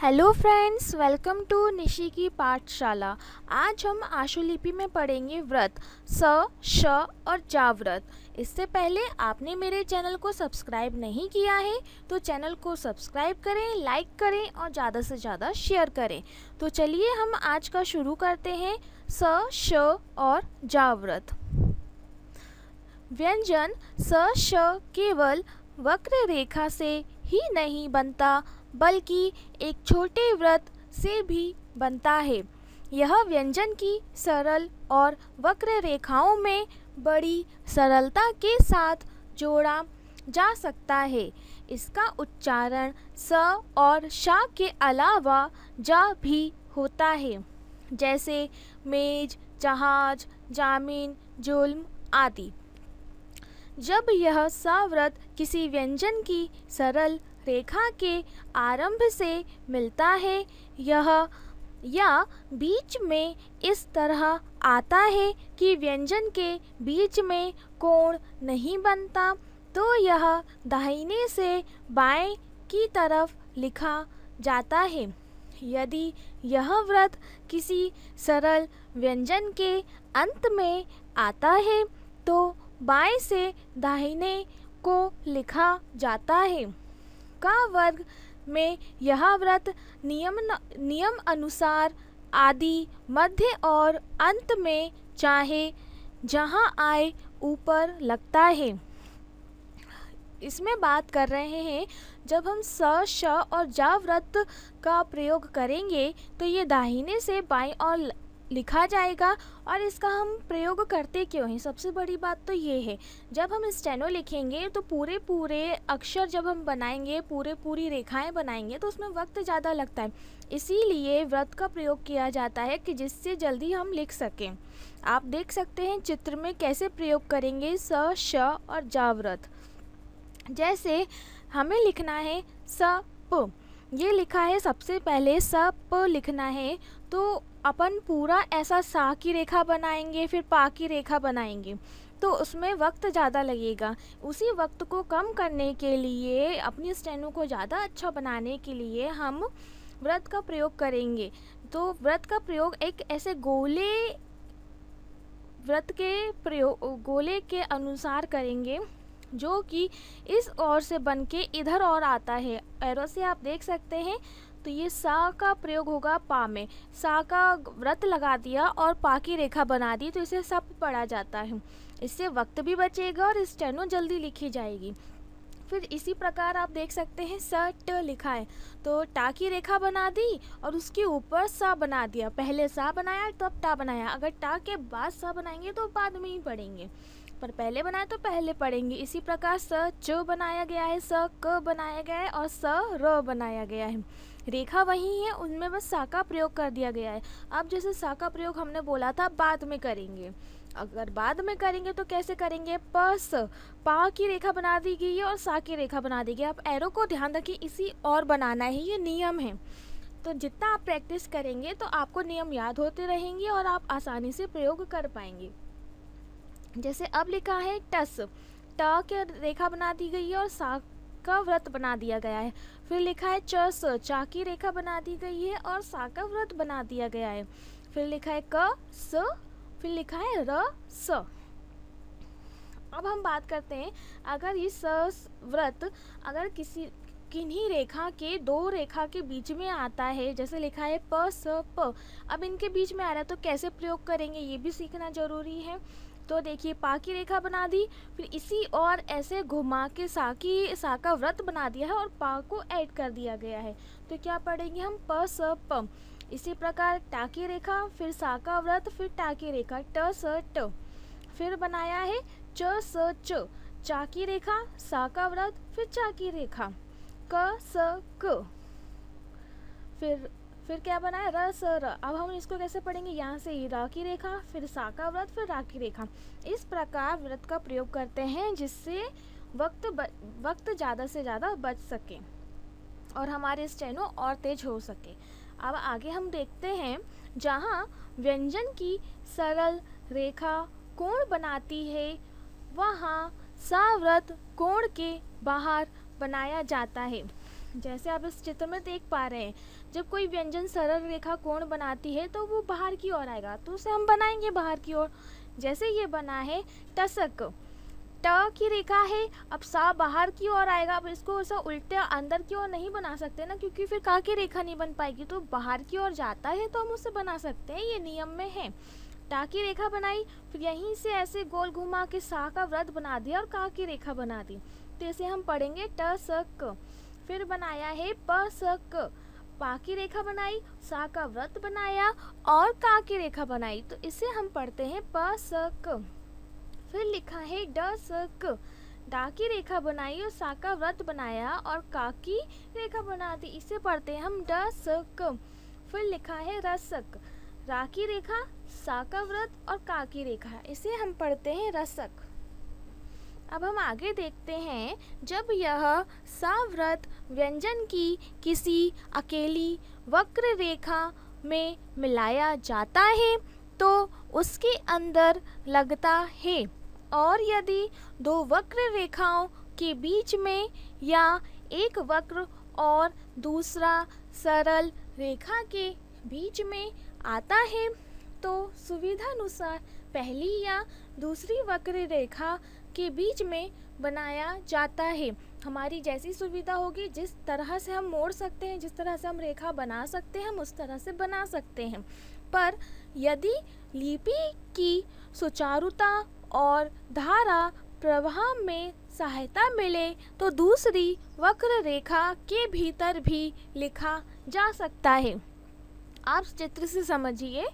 Hello friends, welcome to Nishi की पाठशाला। आज हम आशुलिपि में पढ़ेंगे व्रत स, श और जा व्रत। इससे पहले आपने मेरे चैनल को सब्सक्राइब नहीं किया है तो चैनल को सब्सक्राइब करें, लाइक करें और ज़्यादा से ज़्यादा शेयर करें। तो चलिए हम आज का शुरू करते हैं। स, श और जा व्रत। व्यंजन स, श केवल वक्र रेखा से ही नहीं बनता बल्कि एक छोटे व्रत से भी बनता है। यह व्यंजन की सरल और वक्र रेखाओं में बड़ी सरलता के साथ जोड़ा जा सकता है। इसका उच्चारण स और श के अलावा जा भी होता है, जैसे मेज, जहाज, जामीन, जुल्म आदि। जब यह स व्रत किसी व्यंजन की सरल रेखा के आरंभ से मिलता है या बीच में इस तरह आता है कि व्यंजन के बीच में कोण नहीं बनता, तो यह दाहिने से बाएं की तरफ लिखा जाता है। यदि यह व्रत किसी सरल व्यंजन के अंत में आता है तो बाएं से दाहिने को लिखा जाता है। का वर्ग में यह व्रत नियम अनुसार आदि, मध्य और अंत में चाहे जहां आए ऊपर लगता है। इसमें बात कर रहे हैं, जब हम स, श और जा व्रत का प्रयोग करेंगे तो ये दाहिने से बाएं और लिखा जाएगा। और इसका हम प्रयोग करते क्यों हैं, सबसे बड़ी बात तो ये है, जब हम स्टेनो लिखेंगे तो पूरे अक्षर जब हम बनाएंगे, पूरी रेखाएं बनाएंगे तो उसमें वक्त ज़्यादा लगता है। इसीलिए व्रत का प्रयोग किया जाता है कि जिससे जल्दी हम लिख सकें। आप देख सकते हैं चित्र में कैसे प्रयोग करेंगे स, श और जा व्रत। जैसे हमें लिखना है स प, ये लिखा है, सबसे पहले स प लिखना है तो अपन पूरा ऐसा सा की रेखा बनाएंगे, फिर पा की रेखा बनाएंगे तो उसमें वक्त ज़्यादा लगेगा। उसी वक्त को कम करने के लिए, अपनी स्टेनो को ज़्यादा अच्छा बनाने के लिए हम व्रत का प्रयोग करेंगे। तो व्रत का प्रयोग एक ऐसे गोले के अनुसार करेंगे जो कि इस ओर से बन के इधर और आता है। एरो से आप देख सकते हैं। तो ये सा का प्रयोग होगा पा में, सा का व्रत लगा दिया और पा की रेखा बना दी तो इसे सब पढ़ा जाता है। इससे वक्त भी बचेगा और स्टेनो जल्दी लिखी जाएगी। फिर इसी प्रकार आप देख सकते हैं स ट लिखा है तो टा की रेखा बना दी और उसके ऊपर सा बना दिया। पहले सा बनाया तब टा बनाया। अगर टा के बाद सा बनाएंगे तो बाद में ही पढ़ेंगे, पर पहले बनाए तो पहले पढ़ेंगे। इसी प्रकार स च बनाया गया है, स क बनाया गया है और स र बनाया गया है। रेखा वही है, उनमें बस सा का प्रयोग कर दिया गया है। अब जैसे सा का प्रयोग हमने बोला था बाद में करेंगे, अगर बाद में करेंगे तो कैसे करेंगे, प स, पा की रेखा बना दी गई है और सा की रेखा बना दी गई। आप एरो को ध्यान रखिए, इसी और बनाना है, ये नियम है। तो जितना आप प्रैक्टिस करेंगे तो आपको नियम याद होते रहेंगे और आप आसानी से प्रयोग कर पाएंगे। जैसे अब लिखा है टस, ट की रेखा बना दी गई है और सा का व्रत बना दिया गया है। फिर लिखा है च स, चा की रेखा बना दी गई है और सा का व्रत बना दिया गया है। फिर लिखा है क स, फिर लिखा है र स। अब हम बात करते हैं, अगर ये स व्रत अगर किन्हीं रेखा के दो रेखा के बीच में आता है, जैसे लिखा है प स प, अब इनके बीच में आ रहा है तो कैसे प्रयोग करेंगे ये भी सीखना जरूरी है। तो देखिए पा की रेखा बना दी, फिर इसी और ऐसे घुमा के सा का व्रत बना दिया है और पा को ऐड कर दिया गया है। तो क्या पढ़ेंगे हम, प स प। इसी प्रकार टा की रेखा, फिर सा का व्रत, फिर टा की रेखा, ट स ट। फिर बनाया है च स च, चा की रेखा, सा का व्रत, फिर चा की रेखा, क स क। फिर क्या बना है, र स र। अब हम इसको कैसे पढ़ेंगे, यहाँ से र की रेखा, फिर सा का व्रत, फिर रा की रेखा। इस प्रकार व्रत का प्रयोग करते हैं जिससे वक्त ज़्यादा से ज़्यादा बच सके और हमारे स्टेनो और तेज हो सके। अब आगे हम देखते हैं, जहाँ व्यंजन की सरल रेखा कोण बनाती है वहाँ सा व्रत कोण के बाहर बनाया जाता है। जैसे आप इस चित्र में देख पा रहे हैं, जब कोई व्यंजन सरल रेखा कोण बनाती है तो वो बाहर की ओर आएगा, तो उसे हम बनाएंगे बाहर की ओर। जैसे ये बना है टसक, ट की रेखा है, अब सा बाहर की ओर आएगा। अब इसको ऐसा उल्टे अंदर की ओर नहीं बना सकते ना, क्योंकि फिर का की रेखा नहीं बन पाएगी। तो बाहर की ओर जाता है तो हम उसे बना सकते हैं, ये नियम में है। टा की रेखा बनाई, फिर यहीं से ऐसे गोल घुमा के सा का वृत्त बना दिया और का की रेखा बना दी। तो इसे हम पढ़ेंगे टसक। फिर बनाया है पसक, पा की रेखा बनाई, सा का वृत्त बनाया और का की रेखा बनाई, तो इसे हम पढ़ते हैं पसक। फिर लिखा है डसक, डा की रेखा बनाई और सा का वृत्त बनाया और का की रेखा बना दी, इसे पढ़ते हैं हम डसक। फिर लिखा है रसक, रा की रेखा, सा का वृत्त और का की रेखा, इसे हम पढ़ते हैं रसक। अब हम आगे देखते हैं, जब यह सावृत व्यंजन की किसी अकेली वक्र रेखा में मिलाया जाता है तो उसके अंदर लगता है, और यदि दो वक्र रेखाओं के बीच में या एक वक्र और दूसरा सरल रेखा के बीच में आता है तो सुविधानुसार पहली या दूसरी वक्र रेखा के बीच में बनाया जाता है। हमारी जैसी सुविधा होगी, जिस तरह से हम मोड़ सकते हैं, जिस तरह से हम रेखा बना सकते हैं, हम उस तरह से बना सकते हैं। पर यदि लिपि की सुचारुता और धारा प्रवाह में सहायता मिले तो दूसरी वक्र रेखा के भीतर भी लिखा जा सकता है। आप चित्र से समझिए,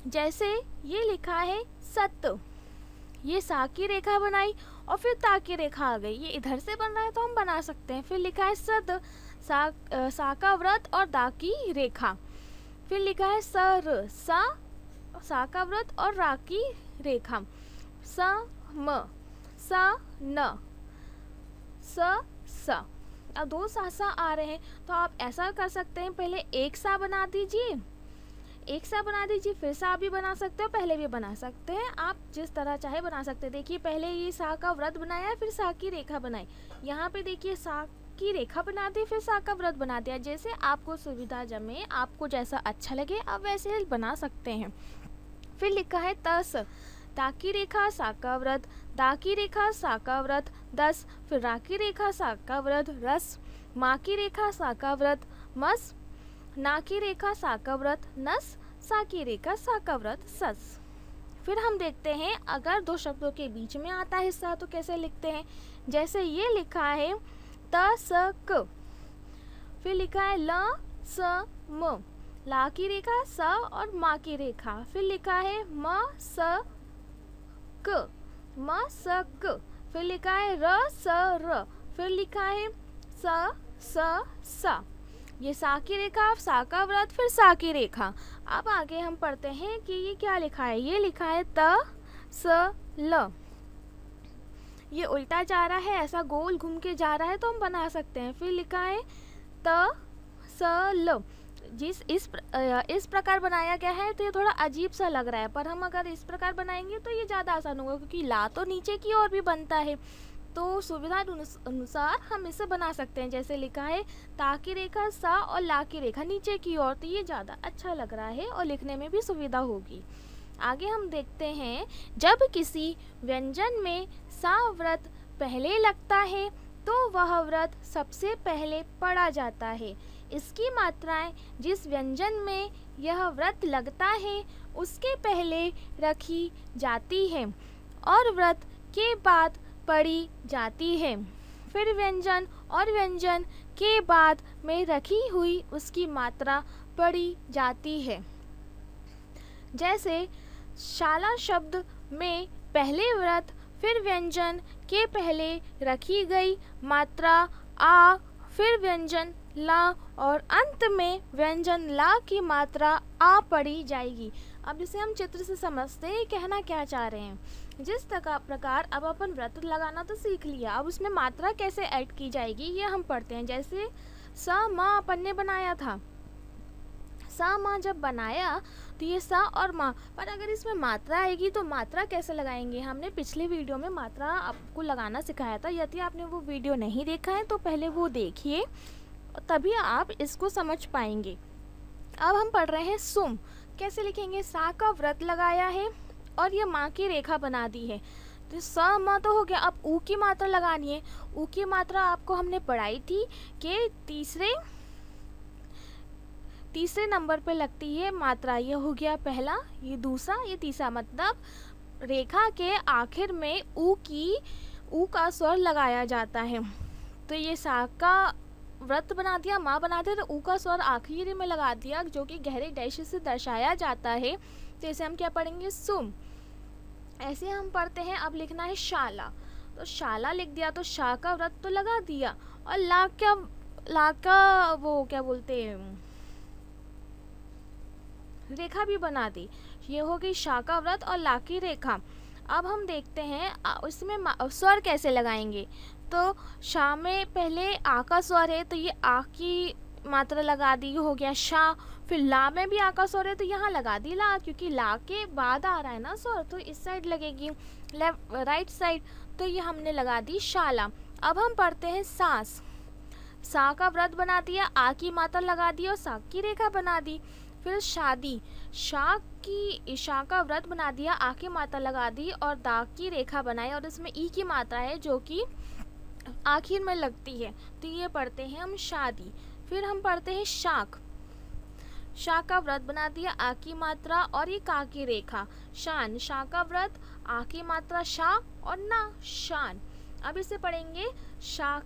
जैसे ये लिखा है सत, ये सा की रेखा बनाई और फिर ता की रेखा आ गई, ये इधर से बन रहा है तो हम बना सकते हैं। फिर लिखा है सद, सा का वृत्त और दा की रेखा। फिर लिखा है सर, सा का वृत्त और रा की रेखा। स म, सा न, स। अब दो सा आ रहे हैं तो आप ऐसा कर सकते हैं, पहले एक सा बना दीजिए, एक सा बना दीजिए, फिर सा भी बना सकते हो, पहले भी बना सकते हैं, आप जिस तरह चाहे बना सकते हैं। देखिए पहले ये सा का वृत्त बनाया, फिर सा की रेखा बनाई, यहाँ पे देखिए सा की रेखा बना दी, फिर सा का वृत्त बना दिया। जैसे आपको सुविधा जमे, आपको जैसा अच्छा लगे आप वैसे बना सकते हैं। फिर लिखा है तस, ता की रेखा, सा का वृत्त, दा की रेखा, सा का वृत्त, दस। फिर रा की रेखा, सा का वृत्त, रस। मा की रेखा, सा का वृत्त, मस। ना की रेखा, सा का वृत्त, नस। सा की रेखा, सा का वृत्त, सस। फिर हम देखते हैं, अगर दो शब्दों के बीच में आता है हिस्सा तो कैसे लिखते हैं। जैसे ये लिखा है तसक, फिर लिखा है ल स म, ला की रेखा, स और मा की रेखा। फिर लिखा है म स क, म स क। फिर लिखा है र स र। फिर लिखा है स सा। ये सा की रेखा, सा का वृत्त, फिर सा की रेखा। अब आगे हम पढ़ते हैं कि ये क्या लिखा है। ये लिखा है त स ल, ये उल्टा जा रहा है, ऐसा गोल घूम के जा रहा है तो हम बना सकते हैं। फिर लिखा है त स ल, इस प्रकार बनाया गया है तो ये थोड़ा अजीब सा लग रहा है, पर हम अगर इस प्रकार बनाएंगे तो ये ज़्यादा आसान होगा, क्योंकि ला तो नीचे की ओर भी बनता है, तो सुविधा अनुसार हम इसे बना सकते हैं। जैसे लिखा है ता की रेखा, सा और ला की रेखा नीचे की ओर, तो ये ज़्यादा अच्छा लग रहा है और लिखने में भी सुविधा होगी। आगे हम देखते हैं, जब किसी व्यंजन में सा वृत्त पहले लगता है तो वह वृत्त सबसे पहले पढ़ा जाता है। इसकी मात्राएं जिस व्यंजन में यह वृत्त लगता है उसके पहले रखी जाती है और वृत्त के बाद पढ़ी जाती है। फिर व्यंजन और व्यंजन के बाद में रखी हुई उसकी मात्रा पढ़ी जाती है। जैसे शाला शब्द में पहले वृत्त, फिर व्यंजन के पहले रखी गई मात्रा आ, फिर व्यंजन ला और अंत में व्यंजन ला की मात्रा आ पढ़ी जाएगी। अब इसे हम चित्र से समझते हैं कहना क्या चाह रहे हैं। जिस प्रकार अब अपन वृत्त लगाना तो सीख लिया, अब उसमें मात्रा कैसे ऐड की जाएगी ये हम पढ़ते हैं। जैसे स मा अपन ने बनाया था, सा मा जब बनाया तो तो ये सा और मा। पर अगर इसमें मात्रा आएगी तो मात्रा कैसे लगाएंगे, हमने पिछले वीडियो में मात्रा आपको लगाना सिखाया था। यदि आपने वो वीडियो नहीं देखा है तो पहले वो देखिए, तभी आप इसको समझ पाएंगे। अब हम पढ़ रहे हैं सुम। कैसे लिखेंगे, सा का व्रत लगाया है और ये माँ की रेखा बना दी है, तो स म तो हो गया। अब ऊ की मात्रा लगानी है। ऊ की मात्रा आपको हमने पढ़ाई थी कि तीसरे नंबर पे लगती है मात्रा। ये हो गया पहला, ये दूसरा, ये तीसरा। मतलब रेखा के आखिर में ऊ का स्वर लगाया जाता है। तो ये सा का व्रत बना दिया, माँ बना दिया, तो ऊ का स्वर आखिरी में लगा दिया, जो कि गहरे डैश से दर्शाया जाता है। तो इसे हम क्या पढ़ेंगे, सुम। ऐसे हम पढ़ते हैं। अब लिखना है शाला, तो शाला लिख दिया, तो शा का व्रत तो लगा दिया, और ला का वो क्या बोलते हैं, रेखा भी बना दी। ये हो गई शा का व्रत और ला की रेखा। अब हम देखते हैं उसमें स्वर कैसे लगाएंगे। तो शा में पहले आ का स्वर है, तो ये आ की मात्रा लगा दी, हो गया शा। फिर ला में भी आ का स्वर है, तो यहाँ लगा दी ला, क्योंकि ला के बाद आ रहा है ना स्वर, तो इस साइड लगेगी, राइट साइड। तो ये हमने लगा दी शाला। अब हम पढ़ते हैं सास। सा का व्रत बना दिया, आ की मात्रा लगा दी और सा की रेखा बना दी। फिर शादी, शा का व्रत बना दिया, आ की मात्रा लगा दी और दा की रेखा बनाई, और इसमें ई की मात्रा है जो कि आखिर में लगती है। तो ये पढ़ते हैं हम शादी। फिर हम पढ़ते हैं शाक। शा का व्रत बना दिया, आ की मात्रा और ये का की रेखा। शान, शा का व्रत, आ की मात्रा शा और ना शान। अब इसे पढ़ेंगे, शा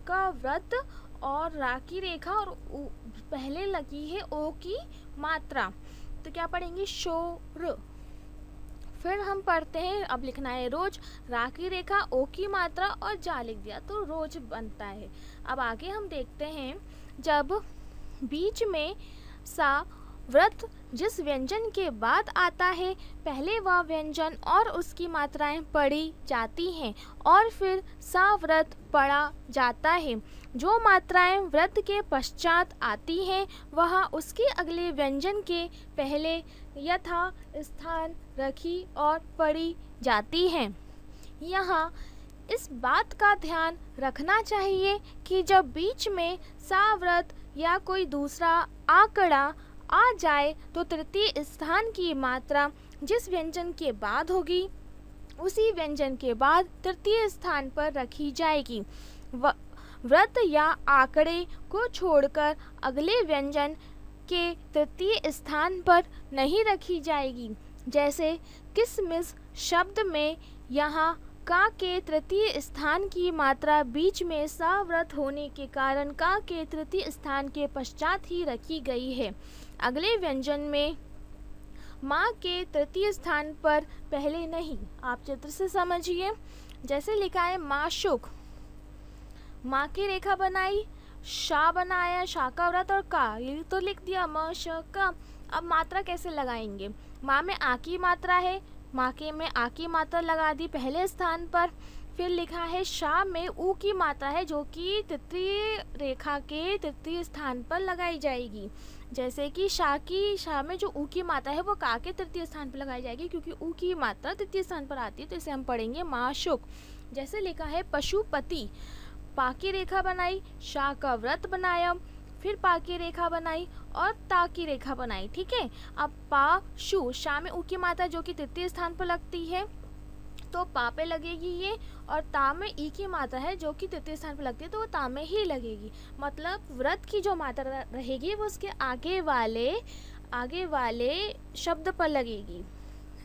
का व्रत और रा की रेखा और पहले लगी है ओ की मात्रा, तो क्या पढ़ेंगे, शोर। फिर हम पढ़ते हैं, अब लिखना है रोज। रा की रेखा, ओ की मात्रा और जा लिख दिया, तो रोज बनता है। अब आगे हम देखते हैं, जब बीच में सा व्रत जिस व्यंजन के बाद आता है, पहले वह व्यंजन और उसकी मात्राएं पढ़ी जाती हैं और फिर सा व्रत पढ़ा जाता है। जो मात्राएं व्रत के पश्चात आती हैं, वह उसके अगले व्यंजन के पहले यथा स्थान रखी और पढ़ी जाती हैं। यहाँ इस बात का ध्यान रखना चाहिए कि जब बीच में सा व्रत या कोई दूसरा आंकड़ा आ जाए, तो तृतीय स्थान की मात्रा जिस व्यंजन के बाद होगी, उसी व्यंजन के बाद तृतीय स्थान पर रखी जाएगी। व्रत या आंकड़े को छोड़कर अगले व्यंजन के तृतीय स्थान पर नहीं रखी जाएगी। जैसे किसमिस शब्द में यहाँ का के तृतीय स्थान की मात्रा बीच में सा व्रत होने के कारण का के तृतीय स्थान के पश्चात ही रखी गई है। अगले व्यंजन में माँ के तृतीय स्थान पर पहले नहीं। आप चित्र से समझिए। जैसे लिखा है माशुक, माँ की रेखा बनाई, शा बनाया, शा का व्रत और का, ये तो लिख दिया म श का। अब मात्रा कैसे लगाएंगे, माँ में आ की मात्रा है, माँ के में आ की मात्रा लगा दी पहले स्थान पर। फिर लिखा है शा में ऊ की मात्रा है, जो कि तृतीय रेखा के तृतीय स्थान पर लगाई जाएगी। जैसे कि शा में जो ऊ की मात्रा है वो का के तृतीय स्थान पर लगाई जाएगी, क्योंकि ऊ की मात्रा तृतीय स्थान पर आती है, तो इसे हम पढ़ेंगे माशुक। जैसे लिखा है पशुपति, पा की रेखा बनाई, शा का व्रत बनाया, फिर पा की रेखा बनाई और ता की रेखा बनाई। ठीक है। अब पा शु, शा में ऊ की मात्रा जो कि तृतीय स्थान पर लगती है, तो पा पे लगेगी ये, और ता में ई की मात्रा है जो कि तृतीय स्थान पर लगती है, तो वो ता में ही लगेगी। मतलब व्रत की जो मात्रा रहेगी वो उसके आगे वाले शब्द पर लगेगी।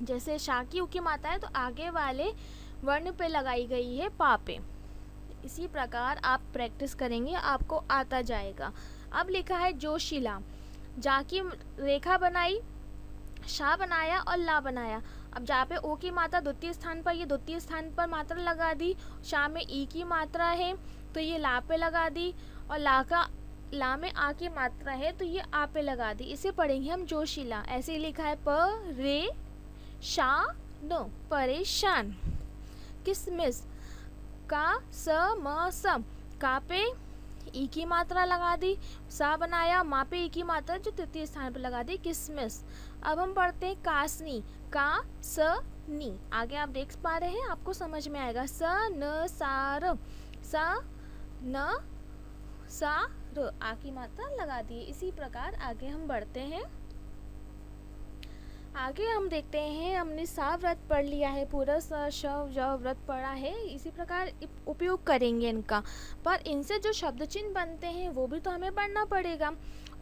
जैसे शा की ऊ की मात्रा है तो आगे वाले वर्ण पे लगाई गई है पा पे। इसी प्रकार आप प्रैक्टिस करेंगे, आपको आता जाएगा। अब लिखा है जोशीला, जा की रेखा बनाई, शा बनाया और ला बनाया। अब जहाँ पे ओ की मात्रा द्वितीय स्थान पर, ये द्वितीय स्थान पर मात्रा लगा दी। शा में ई की मात्रा है तो ये ला पे लगा दी, और ला में आ की मात्रा है तो ये आ पे लगा दी। इसे पढ़ेंगे हम जोशीला। ऐसे लिखा है प रे शा नो, परेशान। किसमिस, का स म सम, का पे ई की मात्रा लगा दी, सा बनाया, माँ पे ई की मात्रा जो तृतीय स्थान पर लगा दी, किसमिस। अब हम पढ़ते हैं कासनी, का स नी। आगे आप देख पा रहे हैं, आपको समझ में आएगा। स न सा र, स न सा र, आ की मात्रा लगा दी। इसी प्रकार आगे हम बढ़ते हैं। आगे हम देखते हैं, हमने सा व्रत पढ़ लिया है, पूरा स श ज व्रत पढ़ा है। इसी प्रकार उपयोग करेंगे इनका, पर इनसे जो शब्द चिन्ह बनते हैं वो भी तो हमें पढ़ना पड़ेगा।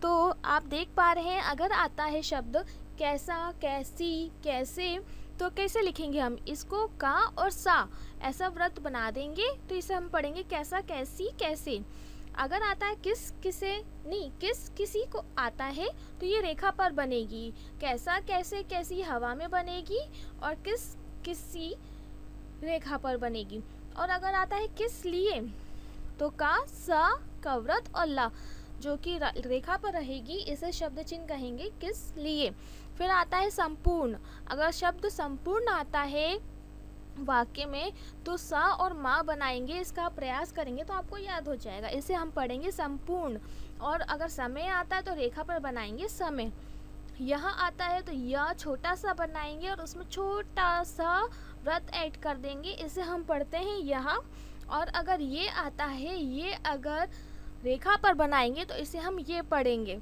तो आप देख पा रहे हैं, अगर आता है शब्द कैसा, कैसी, कैसे, तो कैसे लिखेंगे हम इसको, का और सा ऐसा व्रत बना देंगे। तो इसे हम पढ़ेंगे कैसा, कैसी, कैसे। अगर आता है किस, किसे, नहीं, किस, किसी को आता है तो ये रेखा पर बनेगी। कैसा, कैसे, कैसी हवा में बनेगी, और किस, किसी रेखा पर बनेगी। और अगर आता है किस लिए तो का, सा, का व्रत और ला जो कि रेखा पर रहेगी, इसे शब्द चिन्ह कहेंगे किस लिए। फिर आता है संपूर्ण। अगर शब्द संपूर्ण आता है वाक्य में तो सा और माँ बनाएंगे, इसका प्रयास करेंगे तो आपको याद हो जाएगा। इसे हम पढ़ेंगे संपूर्ण। और अगर समय आता है तो रेखा पर बनाएंगे समय। यहाँ आता है तो यह छोटा सा बनाएंगे और उसमें छोटा सा व्रत ऐड कर देंगे, इसे हम पढ़ते हैं यहाँ। और अगर ये आता है, ये अगर रेखा पर बनाएंगे तो इसे हम ये पढ़ेंगे।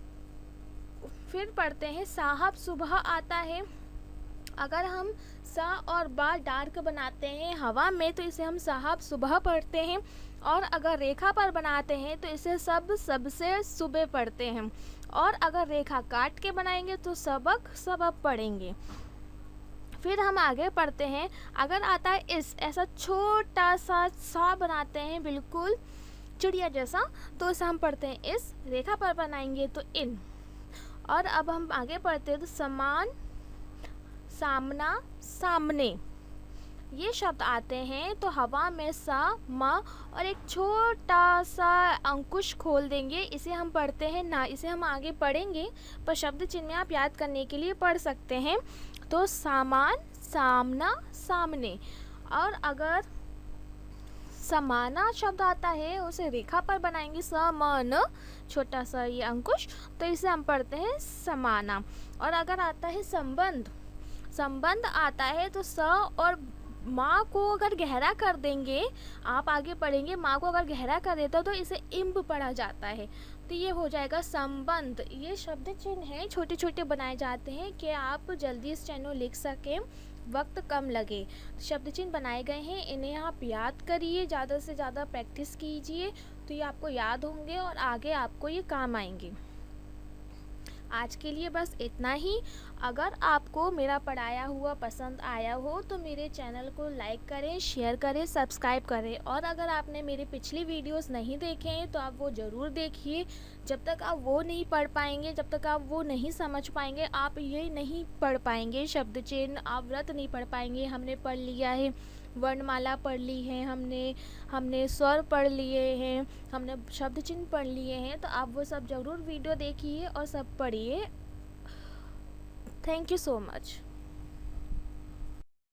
फिर पढ़ते हैं साहब सुबह आता है। अगर हम सा और बा डार्क बनाते हैं हवा में तो इसे हम साहब सुबह पढ़ते हैं। और अगर रेखा पर बनाते हैं तो इसे सब, सबसे सुबह पढ़ते हैं। और अगर रेखा काट के बनाएंगे तो सबक, सबक पढ़ेंगे। फिर हम आगे पढ़ते हैं, अगर आता है इस, ऐसा छोटा सा बनाते हैं बिल्कुल चिड़िया जैसा, तो इसे हम पढ़ते हैं इस। रेखा पर बनाएंगे तो इन। और अब हम आगे पढ़ते हैं तो समान, सामना, सामने, ये शब्द आते हैं तो हवा में सा, मा और एक छोटा सा अंकुश खोल देंगे, इसे हम पढ़ते हैं ना। इसे हम आगे पढ़ेंगे, पर शब्द चिन्ह में आप याद करने के लिए पढ़ सकते हैं। तो सामान, सामना, सामने। और अगर समाना शब्द आता है उसे रेखा पर बनाएंगे, समान, छोटा सा ये अंकुश, तो इसे हम पढ़ते हैं समाना। और अगर आता है संबंध, संबंध आता है तो स और माँ को अगर गहरा कर देंगे, आप आगे पढ़ेंगे, माँ को अगर गहरा कर देता हो तो इसे इम्ब पढ़ा जाता है, तो ये हो जाएगा संबंध। ये शब्द चिन्ह हैं, छोटे छोटे बनाए जाते हैं कि आप जल्दी इस चैनल लिख सकें, वक्त कम लगे। शब्द चिन्ह बनाए गए हैं, इन्हें आप याद करिए, ज़्यादा से ज़्यादा प्रैक्टिस कीजिए, तो ये आपको याद होंगे और आगे आपको ये काम आएंगे। आज के लिए बस इतना ही। अगर आपको मेरा पढ़ाया हुआ पसंद आया हो तो मेरे चैनल को लाइक करें, शेयर करें, सब्सक्राइब करें। और अगर आपने मेरे पिछली वीडियोस नहीं देखे हैं तो आप वो ज़रूर देखिए। जब तक आप वो नहीं पढ़ पाएंगे, जब तक आप वो नहीं समझ पाएंगे, आप ये नहीं पढ़ पाएंगे शब्द चिन्ह, आप व्रत नहीं पढ़ पाएंगे। हमने पढ़ लिया है, वर्णमाला पढ़ ली है, हमने स्वर पढ़ लिए हैं, हमने शब्द चिन्ह पढ़ लिए हैं, तो आप वो सब ज़रूर वीडियो देखिए और सब पढ़िए। Thank you so much.